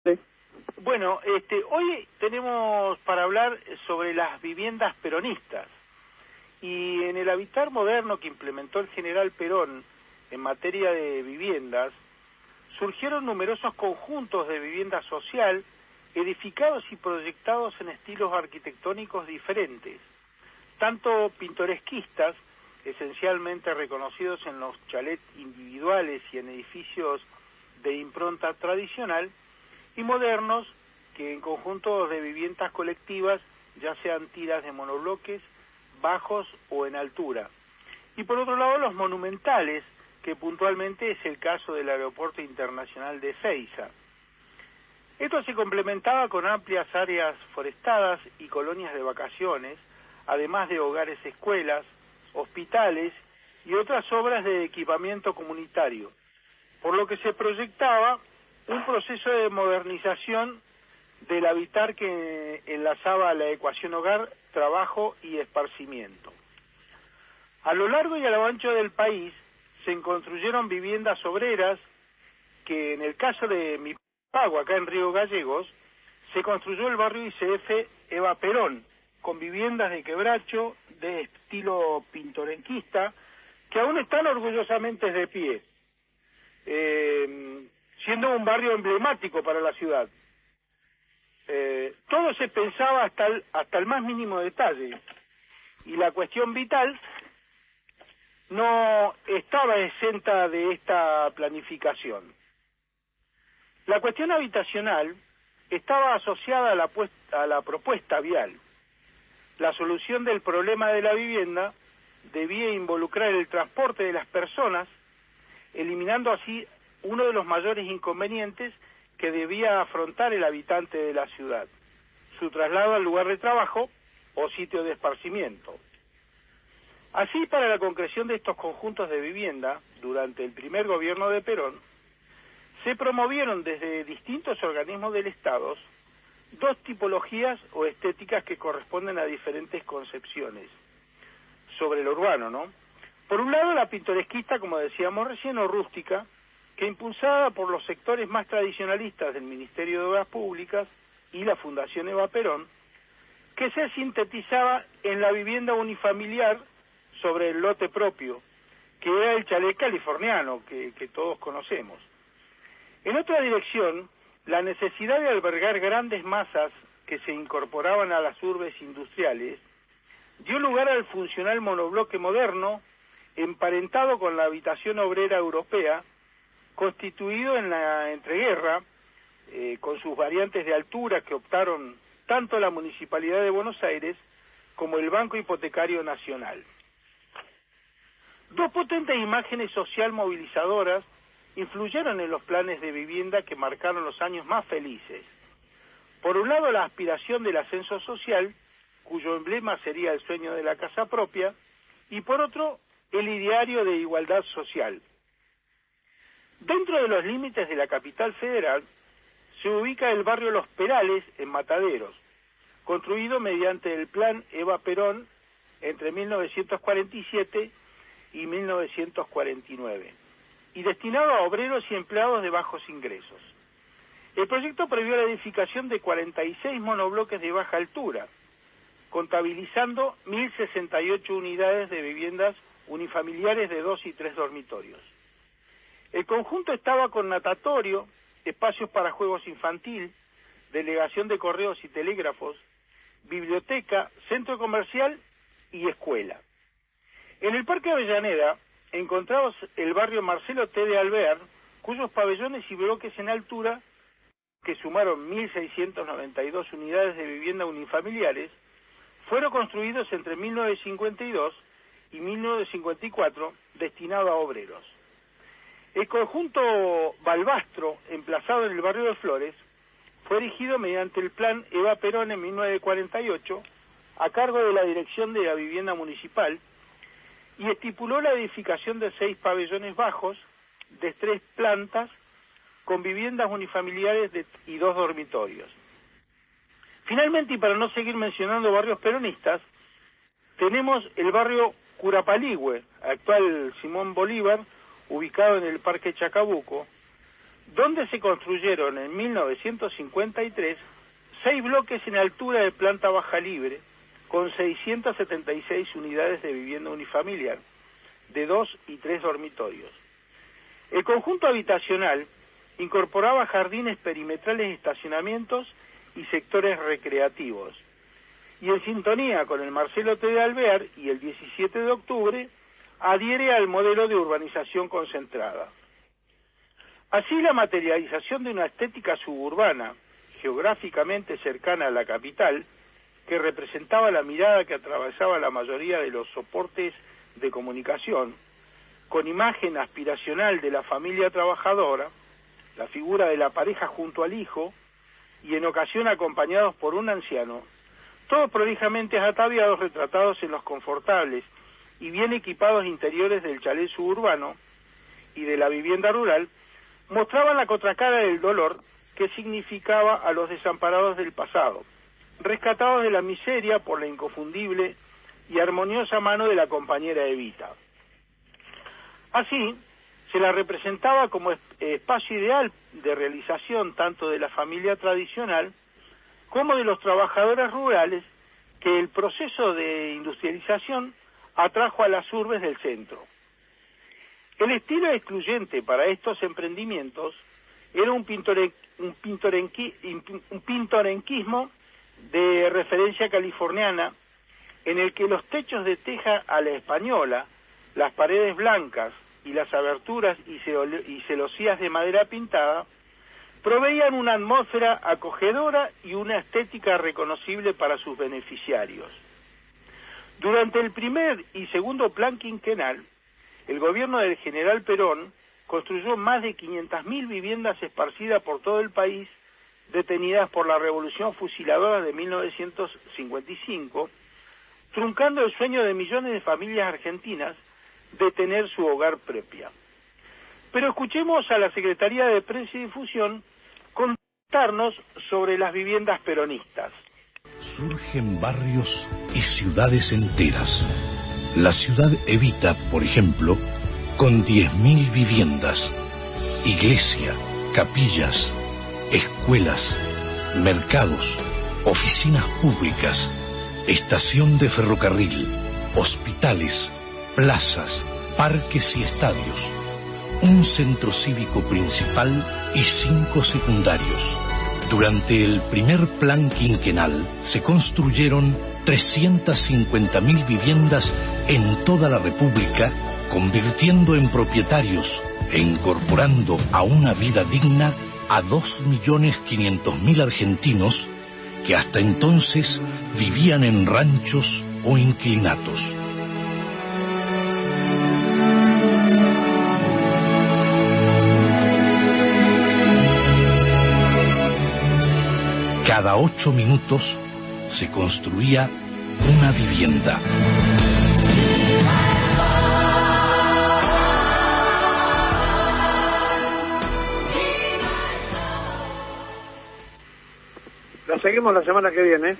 Sí. Bueno, hoy tenemos para hablar sobre las viviendas peronistas. Y en el habitar moderno que implementó el general Perón en materia de viviendas, surgieron numerosos conjuntos de vivienda social, edificados y proyectados en estilos arquitectónicos diferentes, tanto pintoresquistas, esencialmente reconocidos en los chalets individuales y en edificios de impronta tradicional, y modernos, que en conjuntos de viviendas colectivas, ya sean tiras de monobloques, bajos o en altura. Y por otro lado, los monumentales, que puntualmente es el caso del Aeropuerto Internacional de Ezeiza. Esto se complementaba con amplias áreas forestadas y colonias de vacaciones, además de hogares, escuelas, hospitales y otras obras de equipamiento comunitario, por lo que se proyectaba un proceso de modernización del habitar que enlazaba la ecuación hogar, trabajo y esparcimiento. A lo largo y a lo ancho del país se construyeron viviendas obreras que, en el caso de Mipago, acá en Río Gallegos, se construyó el barrio ICF Eva Perón, con viviendas de quebracho de estilo pintoresquista, que aún están orgullosamente de pie, siendo un barrio emblemático para la ciudad. Todo se pensaba hasta el más mínimo detalle, y la cuestión vital no estaba exenta de esta planificación. La cuestión habitacional estaba asociada a la propuesta vial. La solución del problema de la vivienda debía involucrar el transporte de las personas, eliminando así uno de los mayores inconvenientes que debía afrontar el habitante de la ciudad: su traslado al lugar de trabajo o sitio de esparcimiento. Así, para la concreción de estos conjuntos de vivienda, durante el primer gobierno de Perón, se promovieron desde distintos organismos del Estado dos tipologías o estéticas que corresponden a diferentes concepciones sobre lo urbano, ¿no? Por un lado, la pintoresquista, como decíamos recién, o rústica, que impulsada por los sectores más tradicionalistas del Ministerio de Obras Públicas y la Fundación Eva Perón, que se sintetizaba en la vivienda unifamiliar sobre el lote propio, que era el chalet californiano, que todos conocemos. En otra dirección, la necesidad de albergar grandes masas que se incorporaban a las urbes industriales dio lugar al funcional monobloque moderno, emparentado con la habitación obrera europea, constituido en la entreguerra, con sus variantes de altura que optaron tanto la Municipalidad de Buenos Aires como el Banco Hipotecario Nacional. Dos potentes imágenes social movilizadoras influyeron en los planes de vivienda que marcaron los años más felices. Por un lado, la aspiración del ascenso social, cuyo emblema sería el sueño de la casa propia, y por otro, el ideario de igualdad social. Dentro de los límites de la capital federal se ubica el barrio Los Perales, en Mataderos, construido mediante el Plan Eva Perón entre 1947 y 1949, y destinado a obreros y empleados de bajos ingresos. El proyecto previó la edificación de 46 monobloques de baja altura, contabilizando 1.068 unidades de viviendas unifamiliares de 2 y 3 dormitorios. El conjunto estaba con natatorio, espacios para juegos infantil, delegación de correos y telégrafos, biblioteca, centro comercial y escuela. En el Parque Avellaneda encontramos el barrio Marcelo T. de Alvear, cuyos pabellones y bloques en altura, que sumaron 1.692 unidades de vivienda unifamiliares, fueron construidos entre 1952 y 1954, destinado a obreros. El conjunto Balbastro, emplazado en el barrio de Flores, fue erigido mediante el Plan Eva Perón en 1948, a cargo de la Dirección de la Vivienda Municipal, y estipuló la edificación de 6 pabellones bajos de 3 plantas con viviendas unifamiliares y 2 dormitorios. Finalmente, y para no seguir mencionando barrios peronistas, tenemos el barrio Curapaligüe, actual Simón Bolívar, ubicado en el Parque Chacabuco, donde se construyeron en 1953 6 bloques en altura de planta baja libre, con 676 unidades de vivienda unifamiliar, de 2 y 3 dormitorios. El conjunto habitacional incorporaba jardines perimetrales, estacionamientos y sectores recreativos, y en sintonía con el Marcelo T. de Alvear y el 17 de octubre, adhiere al modelo de urbanización concentrada. Así, la materialización de una estética suburbana, geográficamente cercana a la capital, que representaba la mirada que atravesaba la mayoría de los soportes de comunicación, con imagen aspiracional de la familia trabajadora, la figura de la pareja junto al hijo, y en ocasión acompañados por un anciano, todos prolijamente ataviados, retratados en los confortables y bien equipados interiores del chalet suburbano y de la vivienda rural, mostraban la contracara del dolor que significaba a los desamparados del pasado, rescatados de la miseria por la inconfundible y armoniosa mano de la compañera Evita. Así, se la representaba como espacio ideal de realización tanto de la familia tradicional como de los trabajadores rurales que el proceso de industrialización atrajo a las urbes del centro. El estilo excluyente para estos emprendimientos era un pintoresquismo de referencia californiana, en el que los techos de teja a la española, las paredes blancas y las aberturas y celosías de madera pintada proveían una atmósfera acogedora y una estética reconocible para sus beneficiarios. Durante el primer y segundo plan quinquenal, el gobierno del general Perón construyó más de 500.000 viviendas esparcidas por todo el país, detenidas por la Revolución Fusiladora de 1955, truncando el sueño de millones de familias argentinas de tener su hogar propio. Pero escuchemos a la Secretaría de Prensa y Difusión contarnos sobre las viviendas peronistas. Surgen barrios y ciudades enteras. La ciudad Evita, por ejemplo, con 10.000 viviendas, iglesia, capillas, escuelas, mercados, oficinas públicas, estación de ferrocarril, hospitales, plazas, parques y estadios, un centro cívico principal y 5 secundarios. Durante el primer plan quinquenal se construyeron 350.000 viviendas en toda la República, convirtiendo en propietarios e incorporando a una vida digna a 2.500.000 argentinos que hasta entonces vivían en ranchos o inquilinatos. Cada 8 minutos se construía una vivienda. La seguimos la semana que viene.